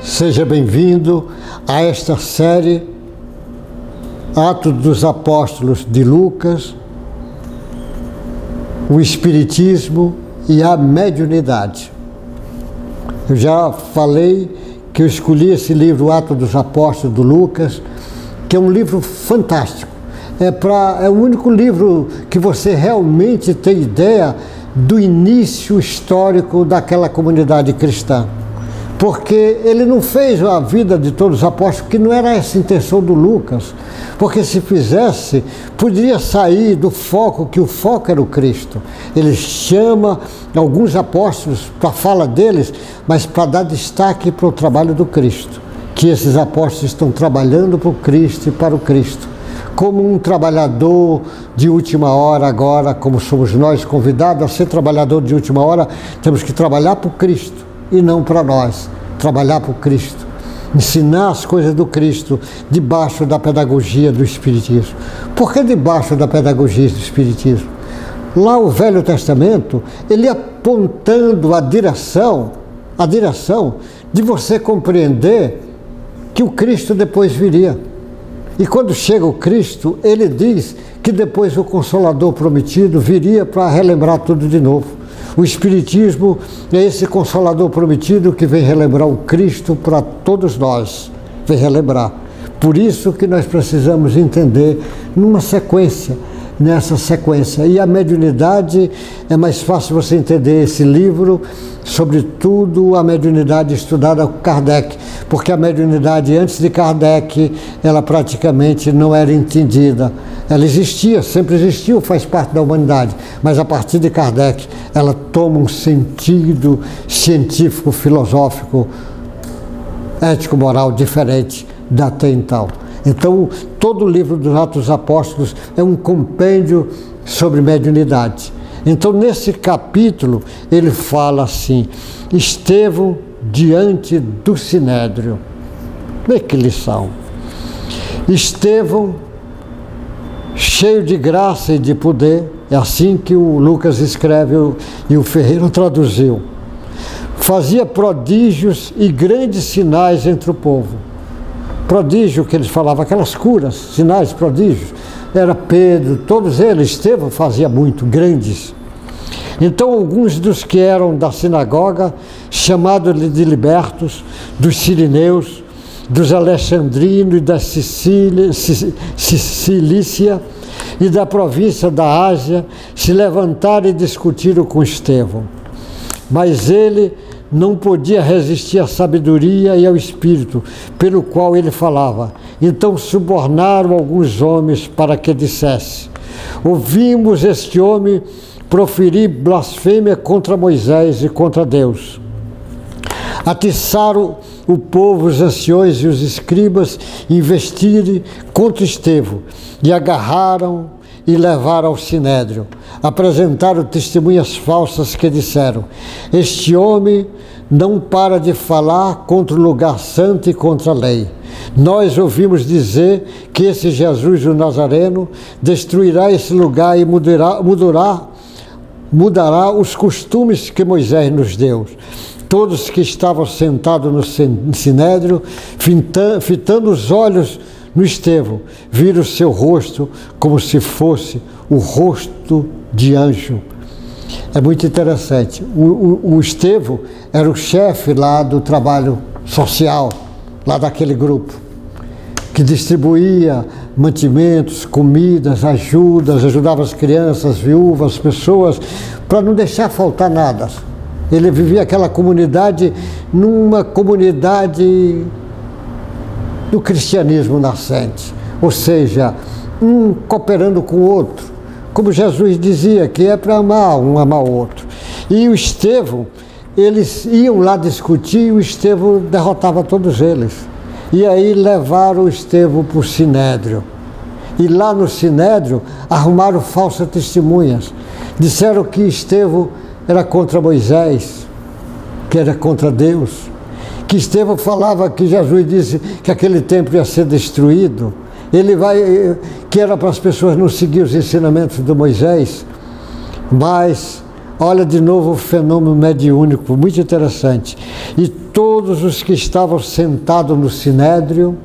Seja bem-vindo a esta série Atos dos Apóstolos de Lucas, o Espiritismo e a Mediunidade. Eu já falei que eu escolhi esse livro, Atos dos Apóstolos de Lucas, que é um livro fantástico. É o único livro que você realmente tem ideia do início histórico daquela comunidade cristã. Porque ele não fez a vida de todos os apóstolos, que não era essa a intenção do Lucas. Porque se fizesse, poderia sair do foco, que o foco era o Cristo. Ele chama alguns apóstolos para a fala deles, mas para dar destaque para o trabalho do Cristo. Que esses apóstolos estão trabalhando para o Cristo e para o Cristo. Como um trabalhador de última hora agora, como somos nós convidados a ser trabalhador de última hora, temos que trabalhar para o Cristo. E não para nós, trabalhar para o Cristo, ensinar as coisas do Cristo debaixo da pedagogia do Espiritismo. Por que debaixo da pedagogia do Espiritismo? Lá o Velho Testamento, ele apontando a direção de você compreender que o Cristo depois viria. E quando chega o Cristo, ele diz que depois o Consolador prometido viria para relembrar tudo de novo. O Espiritismo é esse Consolador prometido que vem relembrar o Cristo para todos nós, vem relembrar. Por isso que nós precisamos entender nessa sequência. E a mediunidade, é mais fácil você entender esse livro, sobretudo a mediunidade estudada por Kardec, porque a mediunidade antes de Kardec, ela praticamente não era entendida. Ela existia, sempre existiu, faz parte da humanidade, mas a partir de Kardec, ela toma um sentido científico, filosófico, ético-moral diferente da até então. Então, todo o livro dos Atos dos Apóstolos é um compêndio sobre mediunidade. Então, nesse capítulo, ele fala assim: Estevão diante do Sinédrio. Vê que lição! Estevão, cheio de graça e de poder, é assim que o Lucas escreve e o Ferreira traduziu, fazia prodígios e grandes sinais entre o povo. Prodígio que eles falavam, aquelas curas, sinais, prodígios, era Pedro, todos eles, Estevão fazia muito, grandes. Então alguns dos que eram da sinagoga, chamados de libertos, dos sirineus, dos alexandrinos e da Cilícia e da província da Ásia, se levantaram e discutiram com Estevão. Mas ele não podia resistir à sabedoria e ao espírito pelo qual ele falava. Então subornaram alguns homens para que dissesse: ouvimos este homem proferir blasfêmia contra Moisés e contra Deus. Atiçaram o povo, os anciões e os escribas, investirem contra Estevão, e agarraram e levaram ao Sinédrio. Apresentaram testemunhas falsas que disseram: este homem não para de falar contra o lugar santo e contra a lei. Nós ouvimos dizer que esse Jesus o Nazareno destruirá esse lugar e mudará os costumes que Moisés nos deu. Todos que estavam sentados no Sinédrio, fitando os olhos no Estevão, viram seu rosto como se fosse o rosto de anjo. É muito interessante. O Estevão era o chefe lá do trabalho social, lá daquele grupo, que distribuía mantimentos, comidas, ajudava as crianças, as viúvas, as pessoas, para não deixar faltar nada. Ele vivia aquela comunidade, numa comunidade do cristianismo nascente, ou seja, um cooperando com o outro, como Jesus dizia, que é para amar um amar o outro. E o Estevão, eles iam lá discutir e o Estevão derrotava todos eles. E aí levaram o Estevão para o Sinédrio. E lá no Sinédrio arrumaram falsas testemunhas. Disseram que Estevão era contra Moisés, que era contra Deus, que Estevão falava que Jesus disse que aquele templo ia ser destruído, que era para as pessoas não seguir os ensinamentos de Moisés, mas Olha de novo o fenômeno mediúnico, muito interessante. E todos os que estavam sentados no sinédrio,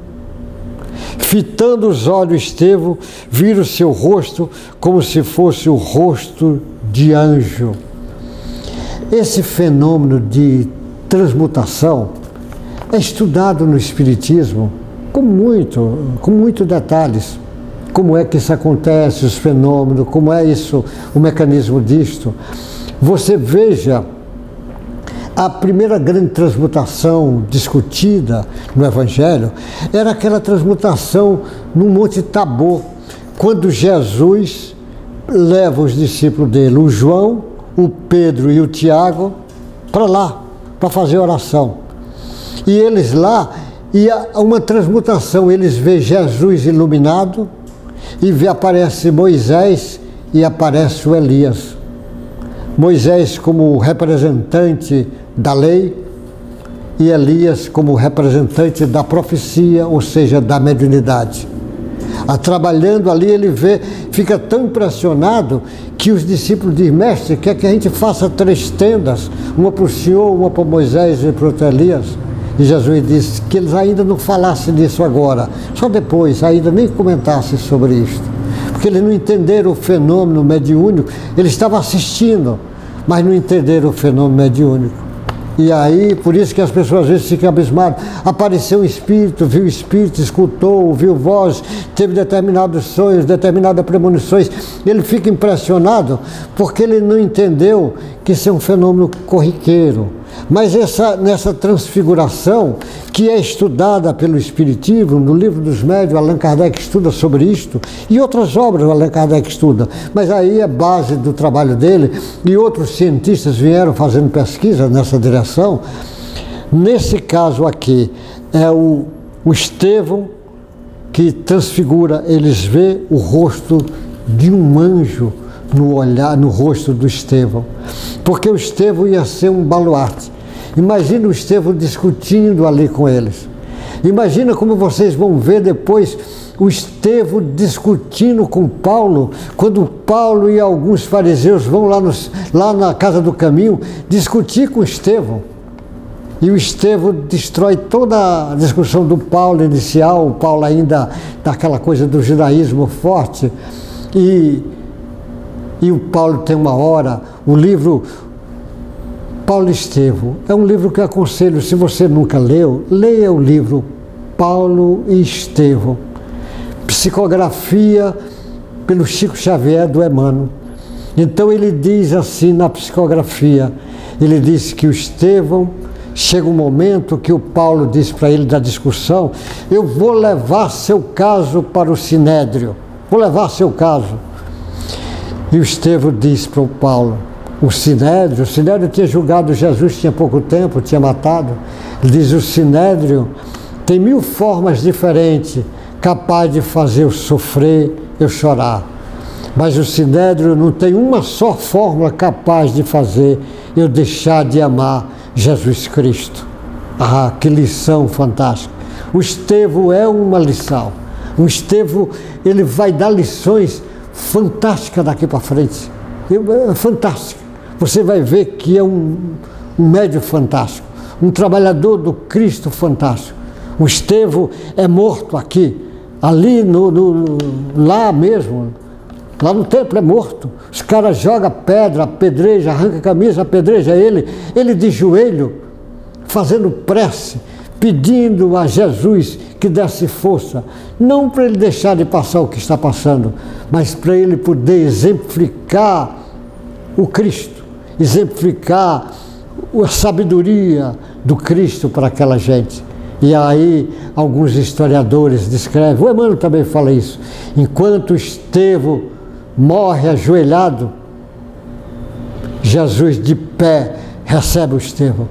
fitando os olhos Estevão, viram seu rosto como se fosse o rosto de anjo. Esse fenômeno de transmutação é estudado no Espiritismo com muito detalhes. Como é que isso acontece, os fenômenos, como é isso, o mecanismo disto. Você veja, a primeira grande transmutação discutida no Evangelho era aquela transmutação no Monte Tabor, quando Jesus leva os discípulos dele, o João, o Pedro e o Tiago, para lá, para fazer oração. E eles lá, e há uma transmutação, eles veem Jesus iluminado, e aparece Moisés e aparece o Elias. Moisés como representante da lei e Elias como representante da profecia, ou seja, da mediunidade. Trabalhando ali, ele vê, fica tão impressionado que os discípulos dizem: mestre, quer que a gente faça 3 tendas, uma para o Senhor, uma para Moisés e para o Elias? E Jesus disse que eles ainda não falassem disso agora, só depois, ainda nem comentassem sobre isto, porque eles não entenderam o fenômeno mediúnico. Eles estavam assistindo, mas não entenderam o fenômeno mediúnico. E aí, por isso que as pessoas às vezes ficam abismadas. Apareceu um espírito, viu o espírito, escutou, ouviu voz, teve determinados sonhos, determinadas premonições. Ele fica impressionado porque ele não entendeu que isso é um fenômeno corriqueiro. Mas nessa transfiguração, que é estudada pelo Espiritismo, no Livro dos Médiuns, Allan Kardec estuda sobre isto, e outras obras o Allan Kardec estuda, mas aí é base do trabalho dele, e outros cientistas vieram fazendo pesquisa nessa direção. Nesse caso aqui, é o Estevão que transfigura, eles vê o rosto de um anjo no rosto do Estevão, porque o Estevão ia ser um baluarte. Imagina o Estevão discutindo ali com eles. Imagina como vocês vão ver depois o Estevão discutindo com Paulo, quando Paulo e alguns fariseus vão lá na Casa do Caminho discutir com o Estevão. E o Estevão destrói toda a discussão do Paulo inicial, o Paulo ainda daquela coisa do judaísmo forte. E o Paulo tem uma hora, o livro Paulo e Estevão, é um livro que eu aconselho, se você nunca leu, leia o livro Paulo e Estevão, psicografia pelo Chico Xavier do Emmanuel. Então ele diz assim na psicografia, ele diz que o Estevão, chega um momento que o Paulo diz para ele da discussão: eu vou levar seu caso para o Sinédrio, vou levar seu caso. E o Estevão diz para o Paulo, o Sinédrio tinha julgado Jesus, tinha pouco tempo, tinha matado. Ele diz: o Sinédrio tem 1000 formas diferentes, capaz de fazer eu sofrer, eu chorar. Mas o Sinédrio não tem uma só fórmula capaz de fazer eu deixar de amar Jesus Cristo. Ah, que lição fantástica! O Estevão é uma lição. O Estevão, ele vai dar lições fantásticas daqui para frente. É fantástico. Você vai ver que é um médium fantástico, um trabalhador do Cristo fantástico. O Estevão é morto aqui, ali lá mesmo, lá no templo é morto. Os caras jogam pedra, apedreja, arranca a camisa, apedreja ele de joelho, fazendo prece, pedindo a Jesus que desse força, não para ele deixar de passar o que está passando, mas para ele poder exemplificar o Cristo, exemplificar a sabedoria do Cristo para aquela gente. E aí alguns historiadores descrevem, o Emmanuel também fala isso, enquanto Estevão morre ajoelhado, Jesus de pé recebe o Estevão.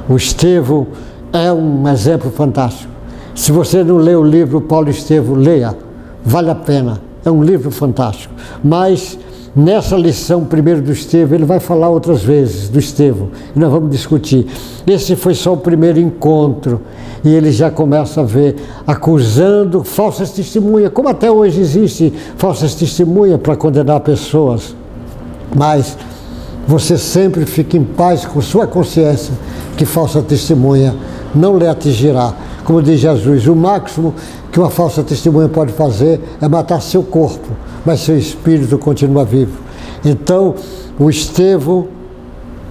O Estevão é um exemplo fantástico. Se você não lê o livro Paulo e Estevão, leia, vale a pena, é um livro fantástico. Mas nessa lição primeiro do Estevão, ele vai falar outras vezes do Estevão, e nós vamos discutir. Esse foi só o primeiro encontro, e ele já começa a ver, acusando falsas testemunhas, como até hoje existe falsas testemunhas para condenar pessoas. Mas você sempre fique em paz com sua consciência, que falsa testemunha não lhe atingirá. Como diz Jesus, o máximo que uma falsa testemunha pode fazer é matar seu corpo, mas seu espírito continua vivo. Então, o Estevão,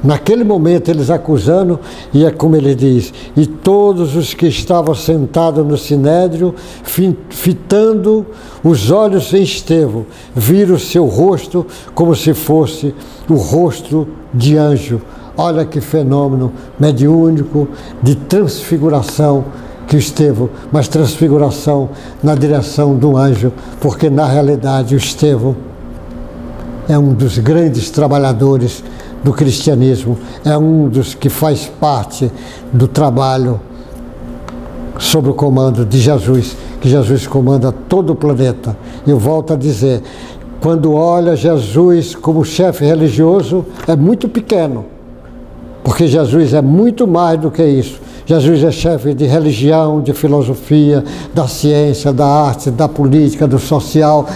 naquele momento, eles acusando, e é como ele diz: e todos os que estavam sentados no sinédrio, fitando os olhos em Estevão, viram seu rosto como se fosse o rosto de anjo. Olha que fenômeno mediúnico de transfiguração que Estevão, mas transfiguração na direção do anjo, porque na realidade o Estevão é um dos grandes trabalhadores do cristianismo, é um dos que faz parte do trabalho sob o comando de Jesus, que Jesus comanda todo o planeta. Eu volto a dizer, quando olha Jesus como chefe religioso, é muito pequeno, porque Jesus é muito mais do que isso. Jesus é chefe de religião, de filosofia, da ciência, da arte, da política, do social.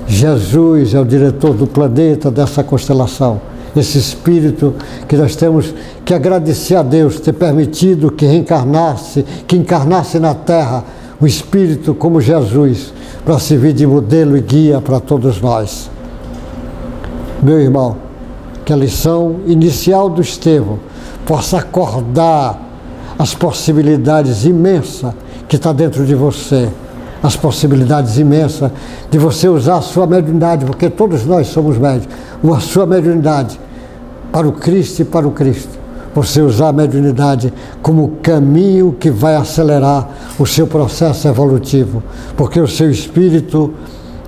Jesus é o diretor do planeta, dessa constelação. Esse espírito que nós temos que agradecer a Deus ter permitido que encarnasse na Terra um espírito como Jesus, para servir de modelo e guia para todos nós. Meu irmão, que a lição inicial do Estevão possa acordar as possibilidades imensas que está dentro de você, as possibilidades imensas de você usar a sua mediunidade, porque todos nós somos médiuns, a sua mediunidade para o Cristo e para o Cristo. Você usar a mediunidade como caminho que vai acelerar o seu processo evolutivo, porque o seu espírito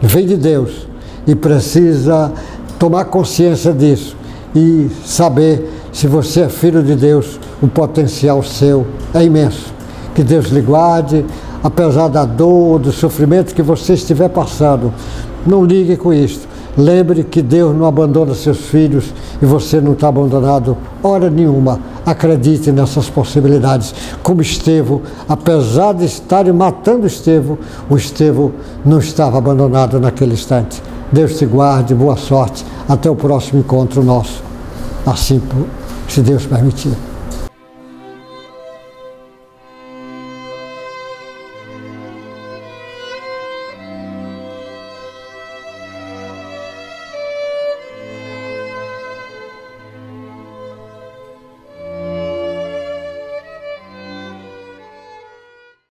vem de Deus e precisa tomar consciência disso e saber, se você é filho de Deus, o potencial seu é imenso. Que Deus lhe guarde, apesar da dor, do sofrimento que você estiver passando. Não ligue com isso. Lembre que Deus não abandona seus filhos e você não está abandonado hora nenhuma. Acredite nessas possibilidades. Como Estevão, apesar de estarem matando Estevão, o Estevão não estava abandonado naquele instante. Deus te guarde, boa sorte. Até o próximo encontro nosso. Assim, se Deus permitir.